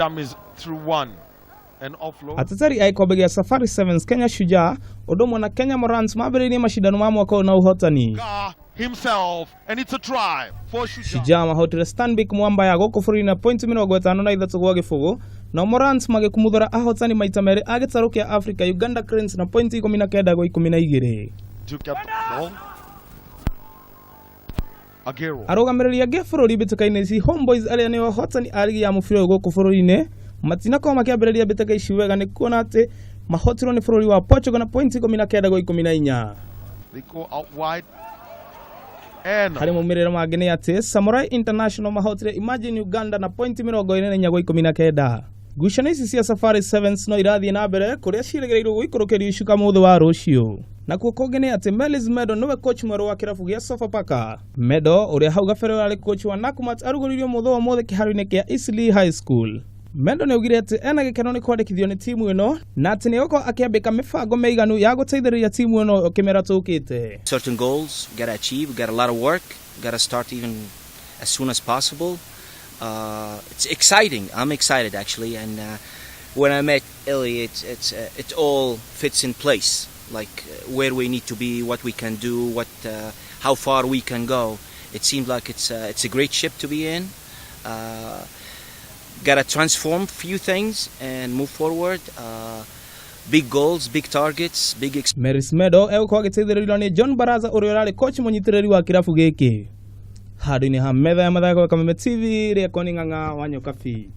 dummies through one. And offload. Atatari aikobegia Safari Sevens Kenya Shujaa odomo na Kenya Morans mabere mashindano ma mwaka na uhotani himself and it's a try for Shujaa mahotire Stanbic mwamba ya goko furi na point 53 na ithatu gwa gifugo na Morans magikumuthora ahotani maita mere agitarukia Africa Uganda Cranes na point 19 gwa 12 arogamereria gefururi bitukaine si homeboys aria ni ahotani arigi ya mufiro goko fururi-ine matina kwa makiambĩrĩria mbĩtĩka ici wega nĩ kuona atĩ mahotirwo nĩ bũrũri wa Portugal na point 19 gwa 14. Harĩ maumĩrĩra mangĩ nĩ atĩ Samurai International mahotire Imagine Uganda na point 24 gwa 19. Ngucanio ici cia Safari Sevens no irathiĩ na mbere kũrĩa ciĩrĩgĩrĩirwo gũikũrũkĩrio icuka mũthĩ wa rũciũ. Na kuo kũngĩ nĩ atĩ Melis Medo nĩwe coach mweru wa kirabu gĩa Sofapaka. Medo ũrĩa hau gabere warĩ coach wa Nakumatt arugũririo mũthĩ wa mũthĩ kĩharo-inĩ kĩa Eastleigh High School. Mendo nĩ augire atĩ ena gĩkeno nĩ kwandĩkithio nĩ timu ĩno na atĩ nĩ gũkorwo akĩambĩka mĩbango mĩiganu ya gũteithĩrĩria timu ĩno kĩmera tũkĩte. Certain goals we gotta achieve, we got a lot of work, gotta start even as soon as possible. It's exciting. I'm excited actually, and when I met Ellie, it all fits in place. Like where we need to be, what we can do, how far we can go. It seems like it's a great ship to be in. Gotta transform few things and move forward. Big goals, big targets, big Melis Medo egũkorwo agĩteithĩrĩrio nĩ John Baraza ũrĩa ũrarĩ coach mũnyitĩrĩri wa kirabu gĩkĩ. Handũ-inĩ ha metha ya mathako ya Kameme TV, Rĩakoni Ng'ang'a wa Nyokabi.